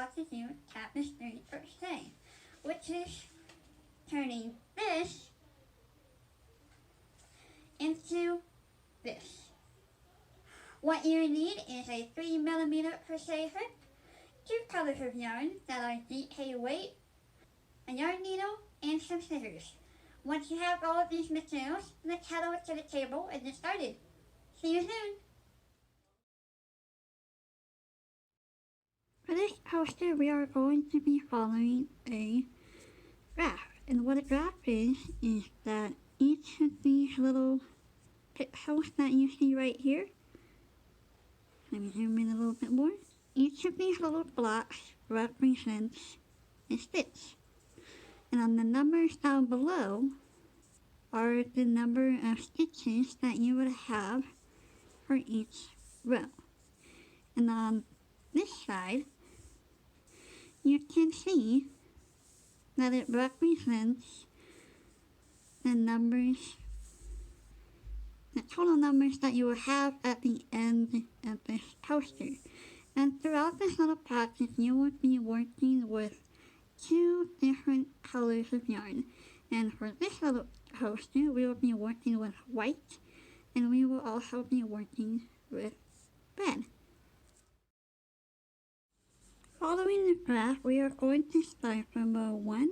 how to do tapestry crochet, which is turning this into this. What you need is a 3mm crochet hook, 2 colors of yarn that are DK weight, a yarn needle, and some scissors. Once you have all of these materials, let's head over to the table and get started. See you soon! For this poster, we are going to be following a graph. And what a graph is that each of these little pixels that you see right here, let me zoom in a little bit more. Each of these little blocks represents a stitch. And on the numbers down below are the number of stitches that you would have for each row. And on this side, you can see that it represents the numbers, the total numbers that you will have at the end of this poster. And throughout this little practice, you will be working with 2 different colors of yarn. And for this little poster, we will be working with white, and we will also be working with red. Following the graph, we are going to start from row 1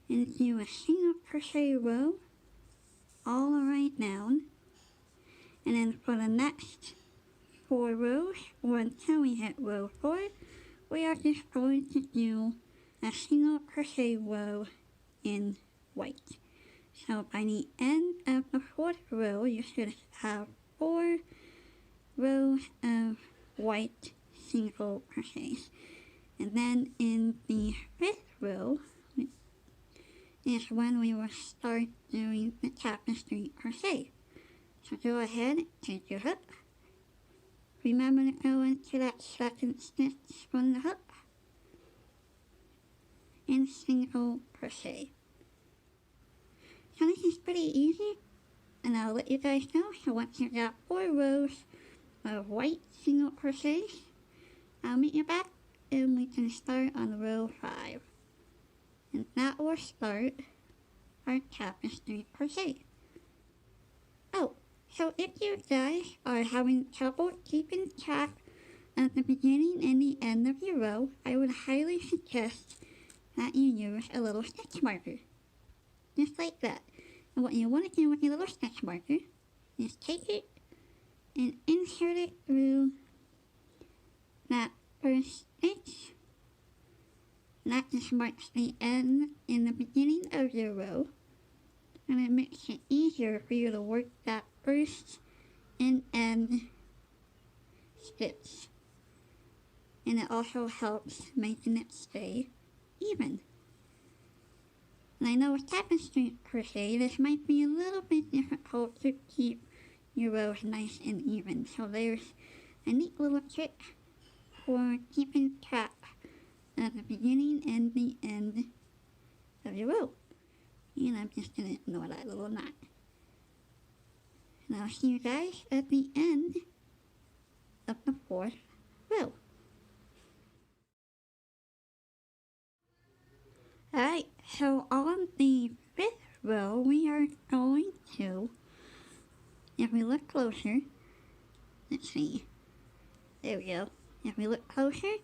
and do a single crochet row all the way down. And then for the next 4 rows, or until we hit row 4, we are just going to do a single crochet row in white. So by the end of the 4th row, you should have 4 rows of white single crochets. And then in the 5th row is when we will start doing the tapestry crochet. So go ahead, take your hook. Remember to go into that second stitch from the hook and single crochet. So this is pretty easy, and I'll let you guys know. So once you got 4 rows of white single crochets, I'll meet you back and we can start on row 5. And that will start our tapestry crochet. Oh, so if you guys are having trouble keeping track at the beginning and the end of your row, I would highly suggest that you use a little stitch marker. Just like that. And what you want to do with your little stitch marker is take it and insert it through that first stitch. That just marks the end in the beginning of your row, and it makes it easier for you to work that first and end stitch. And it also helps making it stay even. And I know with tapestry crochet, this might be a little bit difficult to keep your rows nice and even. So there's a neat little trick for keeping track at the beginning and the end of your row. And I'm just going to ignore that little knot. And I'll see you guys at the end of the 4th row. Alright, so on the 5th row, we are going to, if we look closer, let's see, there we go. If we look closer,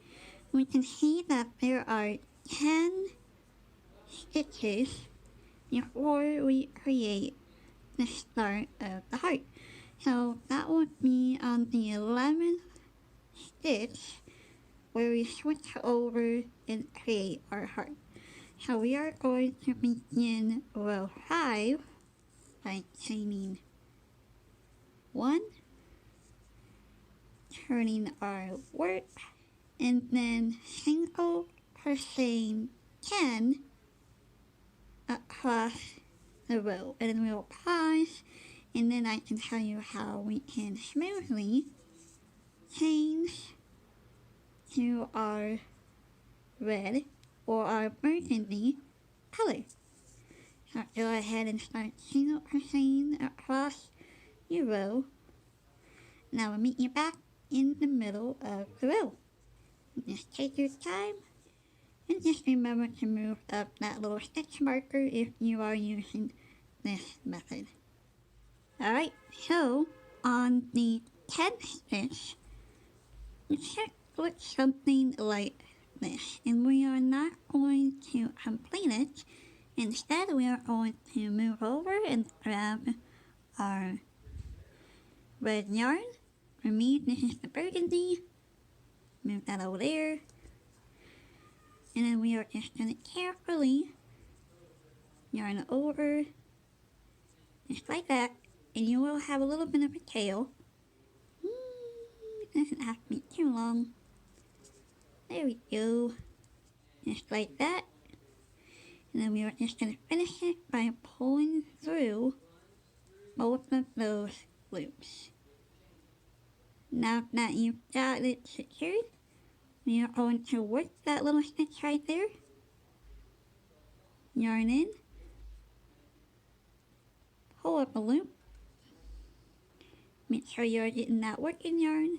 we can see that there are 10 stitches before we create the start of the heart. So that would be on the 11th stitch where we switch over and create our heart. So we are going to begin row 5 by chaining 1, turning our work, and then single crocheting 10 across the row. And then we'll pause, and then I can tell you how we can smoothly change to our red or our burgundy color. So go ahead and start single crocheting across your row. Now we'll meet you back in the middle of the row. Just take your time and just remember to move up that little stitch marker if you are using this method. Alright, so on the 10th stitch, you should look something like this, and we are not going to complete it. Instead, we are going to move over and grab our red yarn. For me, this is the burgundy. Move that over there. And then we are just going to carefully yarn over, just like that. And you will have a little bit of a tail. It doesn't have to be too long. There we go. Just like that. And then we are just going to finish it by pulling through both of those loops. Now that you've got it secured, we are going to work that little stitch right there. Yarn in. Pull up a loop. Make sure you're getting that working yarn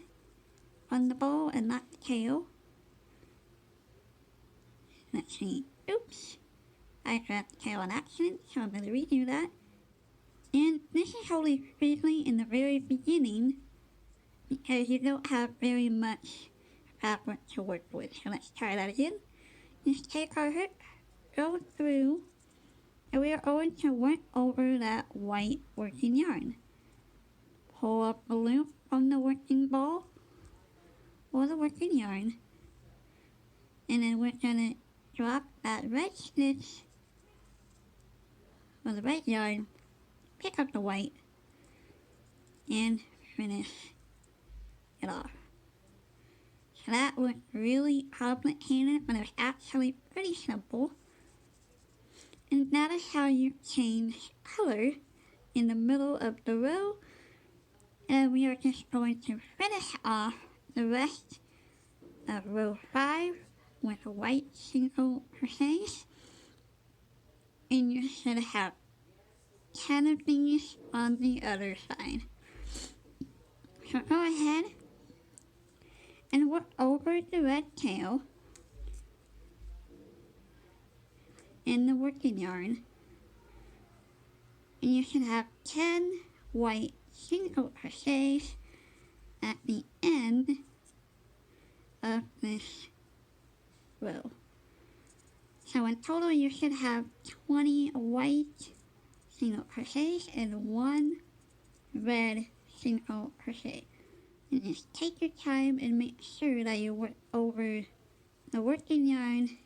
on the ball and not the tail. Let's see. Oops. I grabbed the tail on accident, so I'm going to redo that. And this is only really in the very beginning because you don't have very much fabric to work with. So let's try that again. Just take our hook, go through, and we are going to work over that white working yarn. Pull up a loop from the working ball or the working yarn, and then we're going to drop that red stitch or the red yarn, pick up the white, and finish it off. So that was really complicated, but it was actually pretty simple. And that is how you change color in the middle of the row. And we are just going to finish off the rest of row 5 with white single crochets. And you should have 10 of these on the other side. So go ahead and work over the red tail in the working yarn. And you should have 10 white single crochets at the end of this row. So in total you should have 20 white single crochets and 1 red single crochet. And just take your time and make sure that you work over the working yarn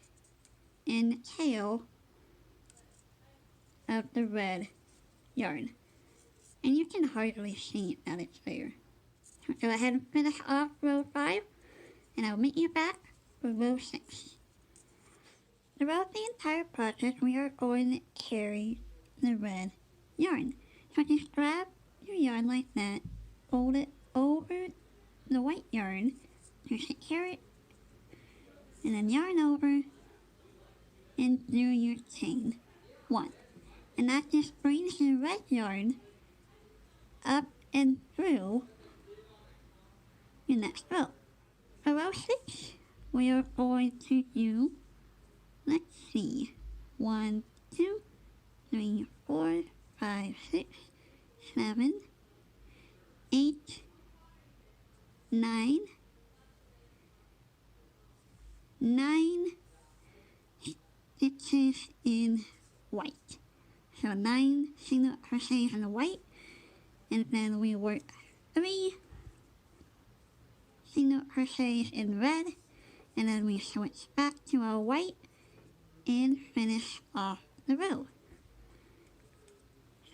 and the tail of the red yarn. And you can hardly see that it's there. So go ahead and finish off row 5, and I'll meet you back for row 6. Throughout the entire project, we are going to carry the red yarn. So just grab your yarn like that, fold it over the white yarn to secure it, and then yarn over and do your chain 1. And that just brings the red yarn up and through your next row. For row 6, we are going to do, let's see, 1, 2, 3, 4, 5, 6, 7, 8, 9 stitches in white. So 9 single crochets in the white, and then we work 3 single crochets in red, and then we switch back to our white and finish off the row.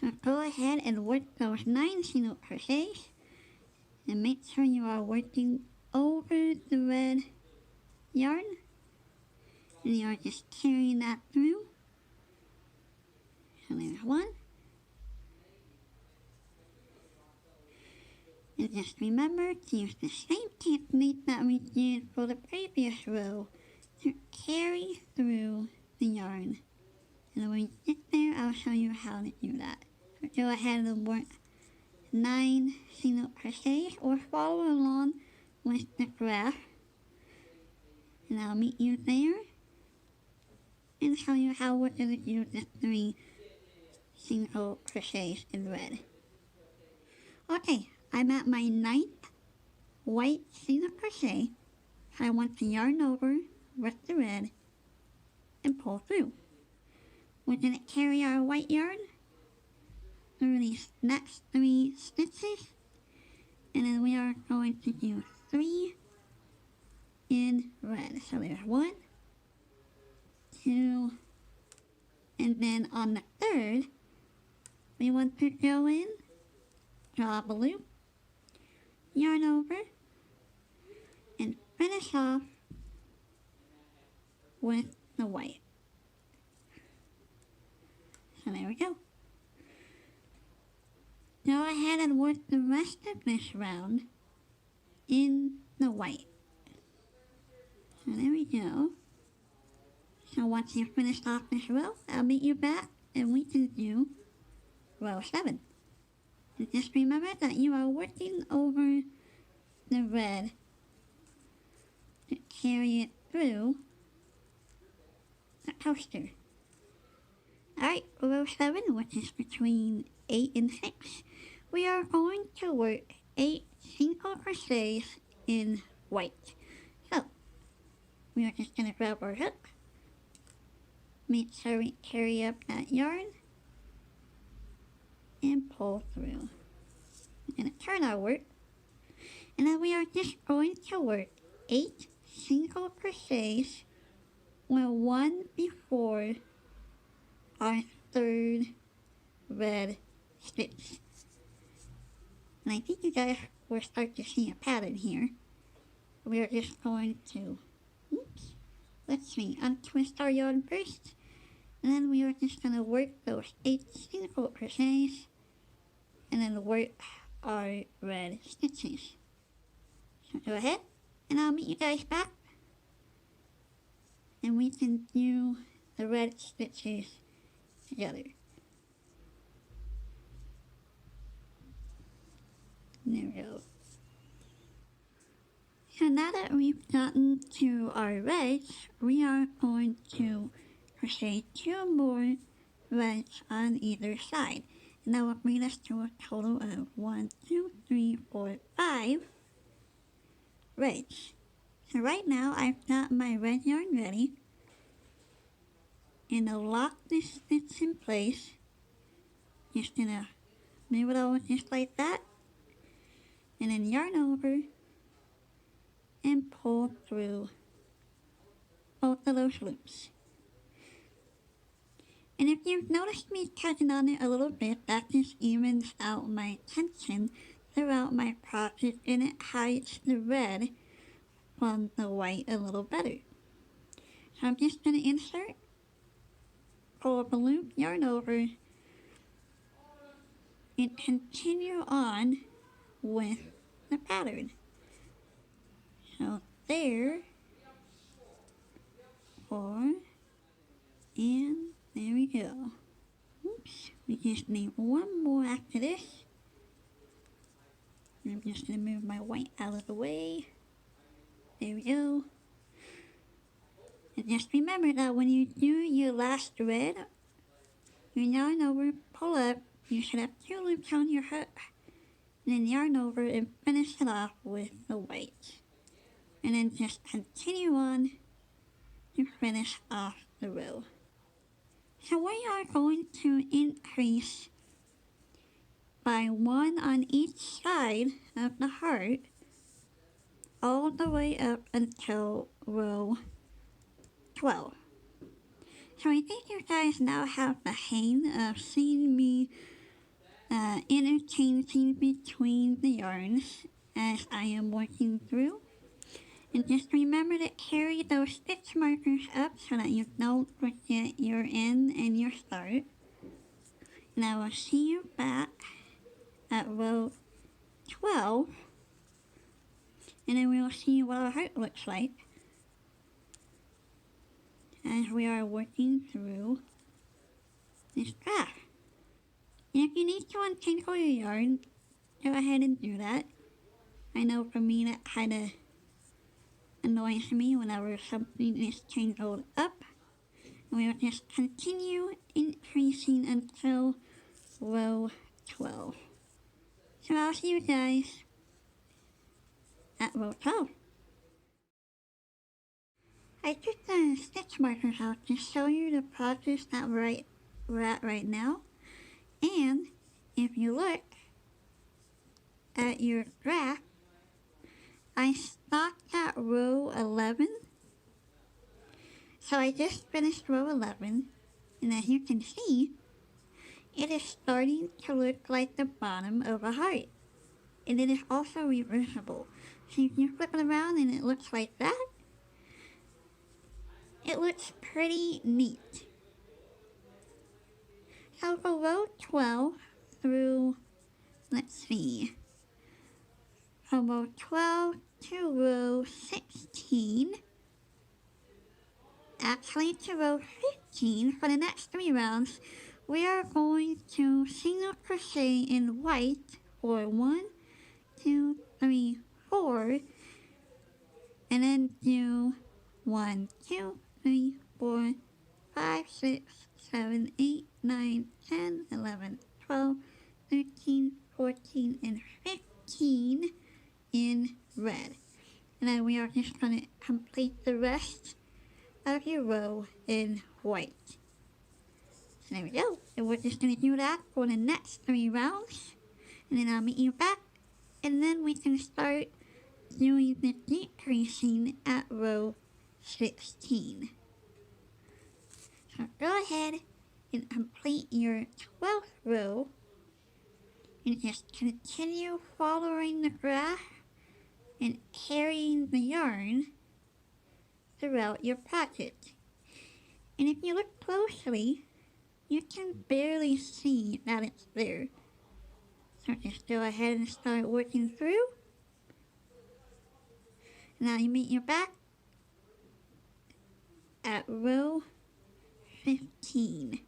So go ahead and work those 9 single crochets, and make sure you are working over the red yarn, and you are just carrying that through. So there's 1. And just remember to use the same technique that we did for the previous row to carry through the yarn. And when you get there, I'll show you how to do that. So go ahead and work 9 single crochets or follow along with the graph And I'll meet you there and show you how we're going to do the 3 single crochets in red. Okay, I'm at my 9th white single crochet. I want to yarn over with the red and pull through. We're going to carry our white yarn through these next 3 stitches, and then we are going to do 3 in red. So there's 1, 2, and then on the 3rd, we want to go in, draw a loop, yarn over, and finish off with the white. So there we go. Go ahead and work the rest of this round in the white. So there we go. So once you've finished off this row, I'll meet you back and we can do row 7. And just remember that you are working over the red to carry it through the coaster. Alright, row 7, which is between 8 and 6, we are going to work 8 single crochets in white. So, we are just going to grab our hook, make sure we carry up that yarn, and pull through. We're going to turn our work, and then we are just going to work 8 single crochets with 1 before our 3rd red stitch. And I think you guys will start to see a pattern here. We are just going to, untwist our yarn first, and then we are just going to work those 8 single crochets, and then work our red stitches. So go ahead, and I'll meet you guys back, and we can do the red stitches together. There we go. So now that we've gotten to our reds, we are going to crochet 2 more reds on either side. And that will bring us to a total of 1, 2, 3, 4, 5 reds. So right now I've got my red yarn ready. And to lock this stitch in place, just gonna move it over just like that, and then yarn over and pull through both of those loops. And if you've noticed me tugging on it a little bit, that just evens out my tension throughout my project, and it hides the red from the white a little better. So I'm just gonna insert, pull up a loop, yarn over, and continue on with the pattern. So there, 4, and there we go. Oops, we just need 1 more after this. I'm just going to move my white out of the way. There we go. And just remember that when you do your last red, you yarn over, pull up, you should have 2 loops on your hook, and then yarn over and finish it off with the white. And then just continue on to finish off the row. So we are going to increase by 1 on each side of the heart all the way up until row 12. So I think you guys now have the hang of seeing me interchanging between the yarns as I am working through. And just remember to carry those stitch markers up so that you don't forget your end and your start. And I will see you back at row 12. And then we will see what our heart looks like as we are working through this graph. And if you need to untangle your yarn, go ahead and do that. I know for me that kind of annoys me whenever something is tangled up. And we will just continue increasing until row 12. So I'll see you guys at row 12. I took the stitch markers out to show you the progress that we're at right now. And if you look at your graph, I stopped at row 11. So I just finished row 11, and as you can see, it is starting to look like the bottom of a heart. And it is also reversible. So you can flip it around and it looks like that. It looks pretty neat. So for row 12 through, let's see, from row 12 to row 16, actually to row 15, for the next 3 rounds, we are going to single crochet in white for 1, 2, 3, 4, and then do 1, 2, 3, 4, 5, 6, 7, 8, 9, 10, 11, 12, 13, 14, and 15 in red. And then we are just going to complete the rest of your row in white. So there we go. And we're just going to do that for the next 3 rounds. And then I'll meet you back. And then we can start doing the decreasing at row 16. So go ahead and complete your 12th row. And just continue following the graph and carrying the yarn throughout your project. And if you look closely, you can barely see that it's there. So just go ahead and start working through. Now you meet your back at row 15.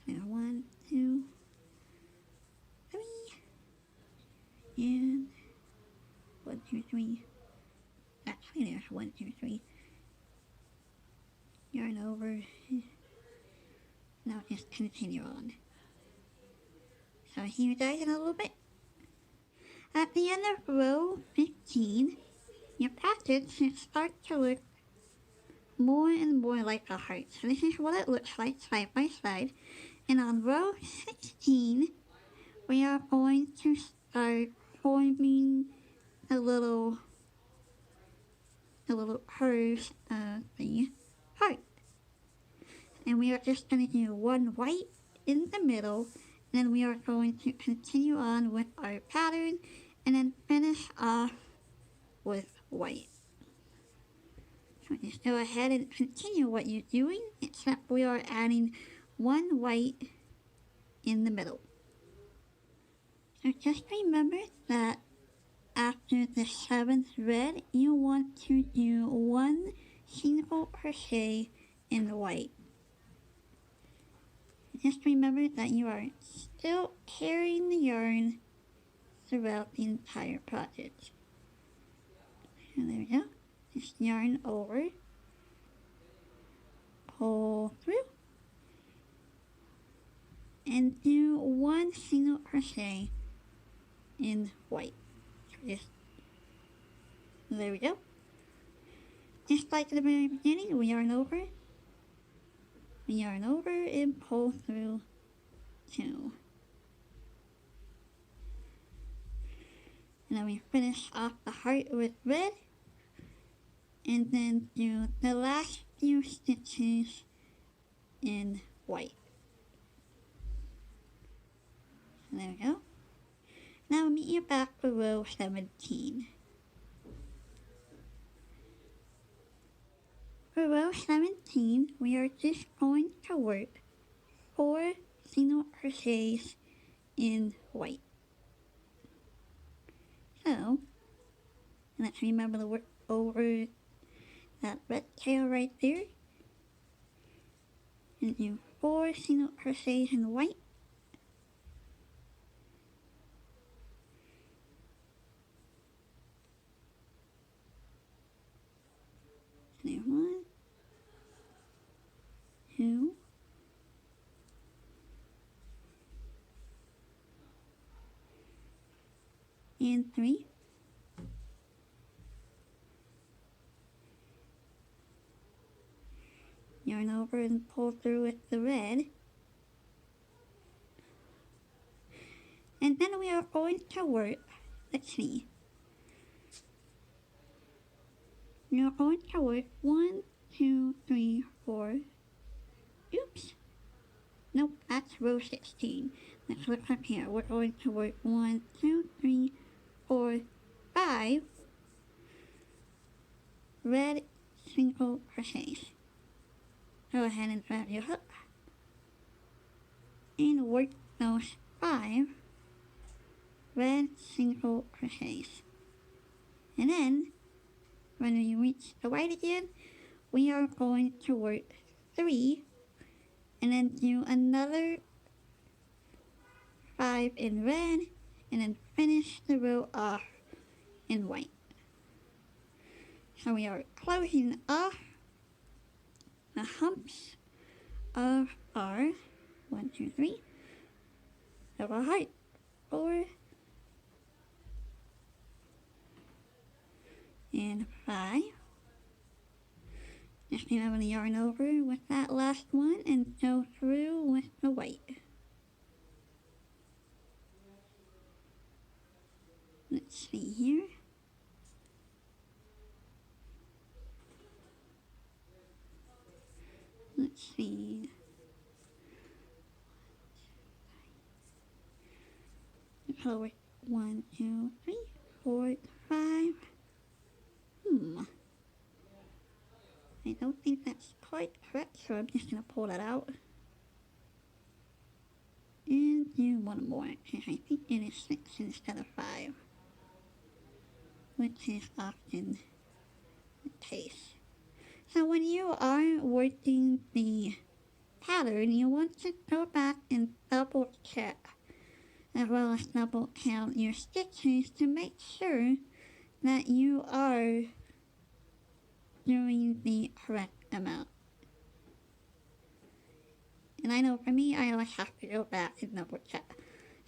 So 1, 2, 3, and 1, 2, 3. Actually, there's 1, 2, 3. Yarn over. Now just continue on. So I'll see you guys in a little bit. At the end of row 15, your package should start to look more and more like a heart. So this is what it looks like side by side. And on row 16, we are going to start forming the little curves of the heart. And we are just going to do 1 white in the middle. And then we are going to continue on with our pattern and then finish off with white. So just go ahead and continue what you're doing, except we are adding 1 white in the middle. So just remember that after the 7th red, you want to do 1 single crochet in the white. Just remember that you are still carrying the yarn throughout the entire project. So there we go. Just yarn over, pull through, and do 1 single crochet in white. Just, there we go. Just like at the very beginning, we yarn over, and pull through 2. And then we finish off the heart with red, and then do the last few stitches in white. So there we go. Now meet you back for row 17. For row 17, we are just going to work 4 single crochets in white. So, let's remember to work over that red tail right there. And do 4 single crochets in white. 2, and 3. Yarn over and pull through with the red. And then we are going to work, let's see. We are going to work 1, 2, 3, 4. Oops. Nope, that's row 16. Let's look up here. We're going to work 1, 2, 3, 4, 5 red single crochets. Go ahead and grab your hook and work those 5 red single crochets. And then, when we reach the white again, we are going to work 3 and then do another 5 in red and then finish the row off in white. So we are closing off the humps of our 1, 2, 3 double heart, 4 and 5. Just going to yarn over with that last one and go through with the white. Let's see here. Let's see. Color 1, 2, 3, 4, 5. I don't think that's quite correct, so I'm just going to pull that out. And do one more, because I think it is 6 instead of 5. Which is often the case. So when you are working the pattern, you want to go back and double check, as well as double count your stitches to make sure that you are doing the correct amount. And I know for me, I always have to go back and double check.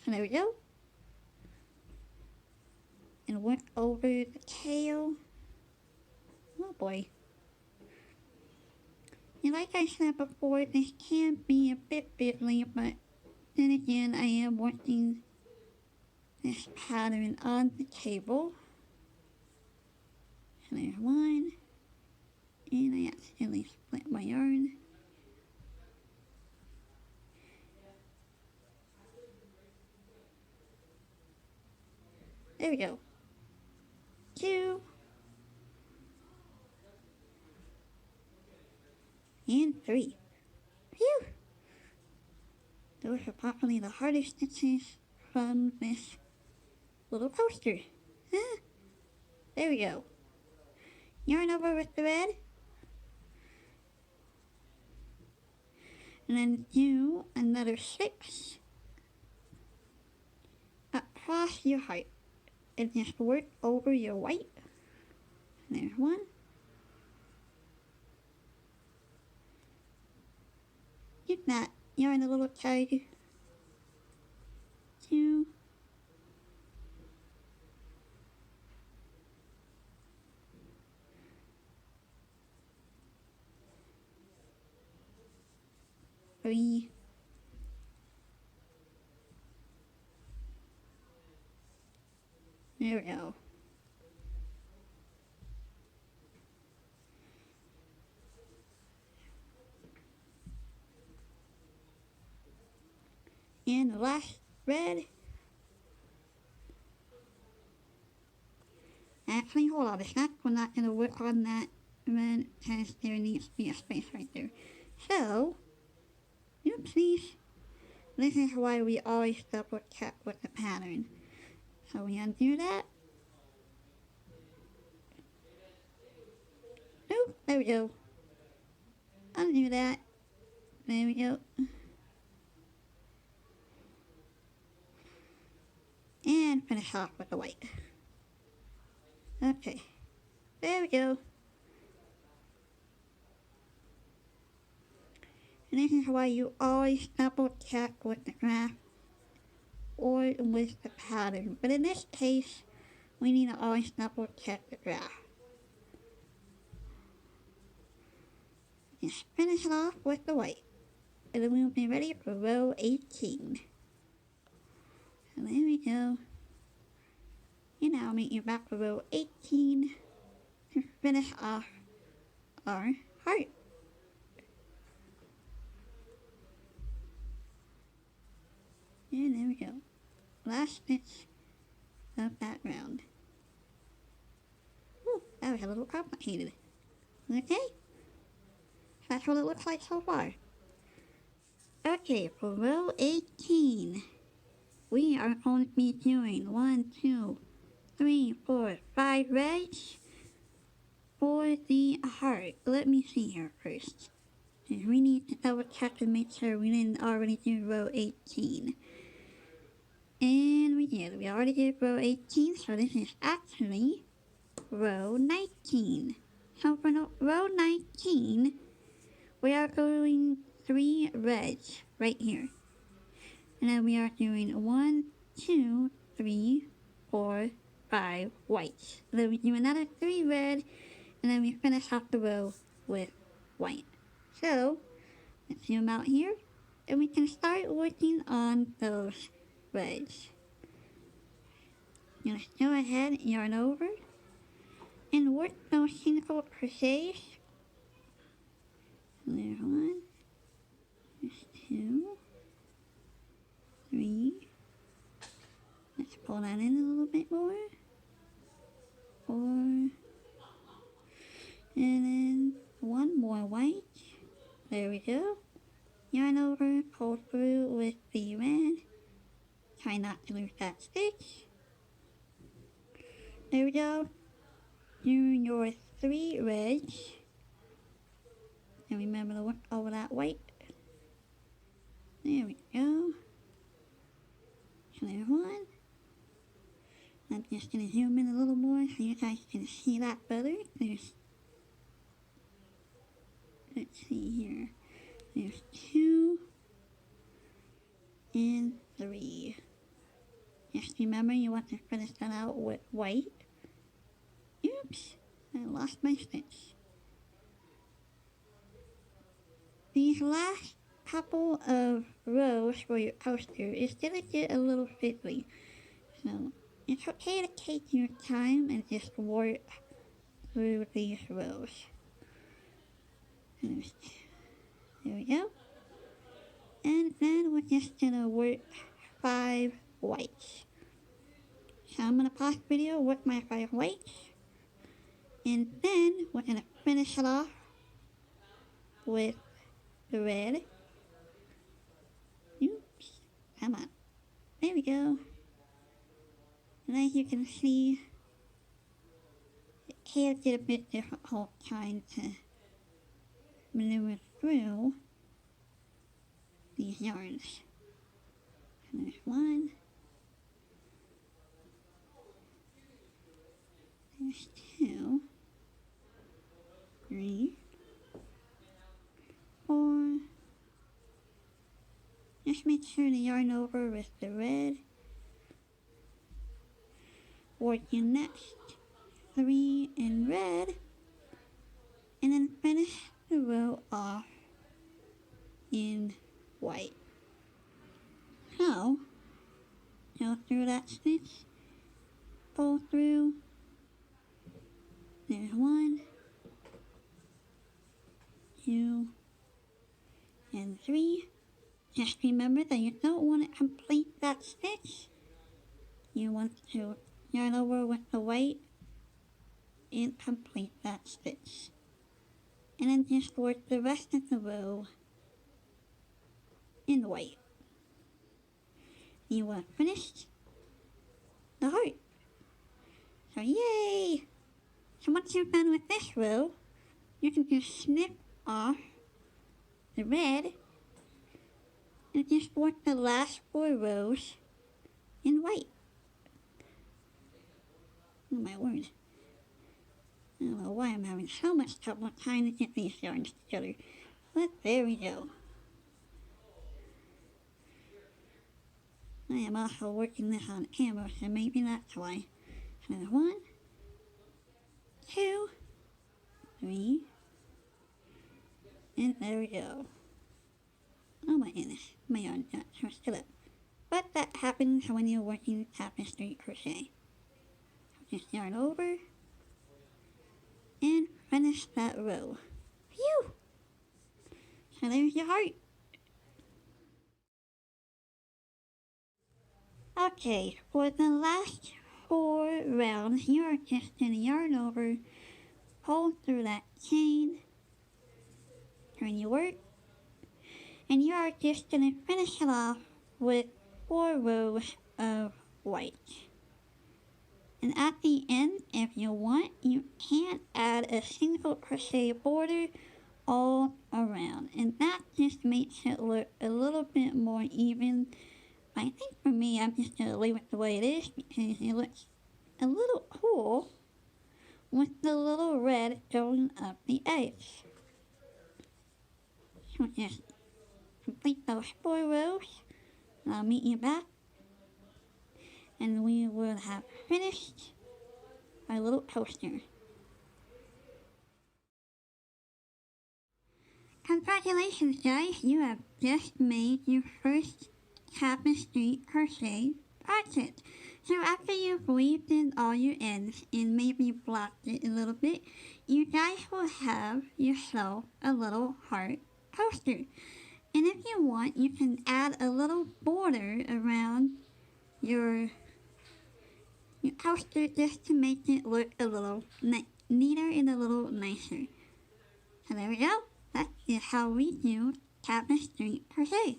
So there we go. And work over the tail. Oh boy. And like I said before, this can be a bit fiddly, but then again, I am working this pattern on the table. So there's one. And I accidentally split my yarn. There we go. 2. And 3. Phew! Those are probably the hardest stitches from this little poster. There we go. Yarn over with the red. And then do another 6 across your heart. And just work over your white. There's 1. Get that yarn a little tighter. 2. 3. There we go. And the last red. Actually, hold on a sec. We're not going to work on that red because there needs to be a space right there. So, oopsies. This is why we always double check with the pattern. So we undo that. Nope, there we go. Undo that. There we go. And finish off with the white. Okay, there we go. And this is why you always double check with the graph or with the pattern. But in this case, we need to always double check the graph. Just finish it off with the white. And then we'll be ready for row 18. So there we go. And now I'll meet you back for row 18 to finish off our heart. And there we go. Last stitch of that round. Ooh, that was a little complicated. Okay? That's what it looks like so far. Okay, for row 18, we are going to be doing 1, 2, 3, 4, 5 reds for the heart. Let me see here first. We need to double check and make sure we didn't already do row 18. And we did. We already did row 18, so this is actually row 19. So for row 19, we are going 3 reds right here. And then we are doing 1, 2, 3, 4, 5 whites. Then we do another 3 red, and then we finish off the row with white. So, let's zoom out here, and we can start working on those reds. Now let's go ahead, yarn over, and work those single crochets. So there's 1, there's 2, 3. Let's pull that in a little bit more. 4. And then 1 more white. There we go. Yarn over, pull through with the red. Try not to lose that stitch. There we go. Do your 3 reds. And remember to work over that white. There we go. So there's 1. I'm just going to zoom in a little more so you guys can see that better. Let's see here. There's 2 and 3. Just remember you want to finish that out with white. Oops, I lost my stitch. These last couple of rows for your poster is going to get a little fiddly. So it's okay to take your time and just work through these rows. There we go. And then we're just going to work 5 whites. So I'm going to pause the video, work my 5 whites. And then we're going to finish it off with the red. Oops, come on. There we go. And as you can see, it can get a bit difficult trying to maneuver through these yarns. And there's 1. There's 2. 3. 4. Just make sure to yarn over with the red. Work your next 3 in red. And then finish the row off in white. So, go through that stitch, pull through. There's 1, 2, and 3. Just remember that you don't want to complete that stitch. You want to yarn over with the white and complete that stitch. And then just work the rest of the row in white. You are finished the heart. So yay! So once you're done with this row, you can just snip off the red and just work the last 4 rows in white. Oh my word. I don't know why I'm having so much trouble trying to get these yarns together. But there we go. I am also working this on camera, so maybe that's why. So 1, 2, 3, and there we go. Oh my goodness, my yarn got twisted up. But that happens when you're working tapestry crochet. So just yarn over and finish that row. Phew! So there's your heart. Okay, for the last 4 rounds, you are just gonna yarn over, pull through that chain, turn your work, and you are just gonna finish it off with 4 rows of white. And at the end, if you want, you can add a single crochet border all around, and that just makes it look a little bit more even. I think for me, I'm just gonna leave it the way it is because it looks a little cool with the little red going up the edge. So just complete those 4 rows, and I'll meet you back, and we will have finished our little coaster. Congratulations guys, you have just made your first tapestry crochet project. So after you've weaved in all your ends and maybe blocked it a little bit, you guys will have yourself a little heart coaster. And if you want, you can add a little border around your coaster just to make it look a little neater and a little nicer. So there we go. That is how we do tapestry crochet.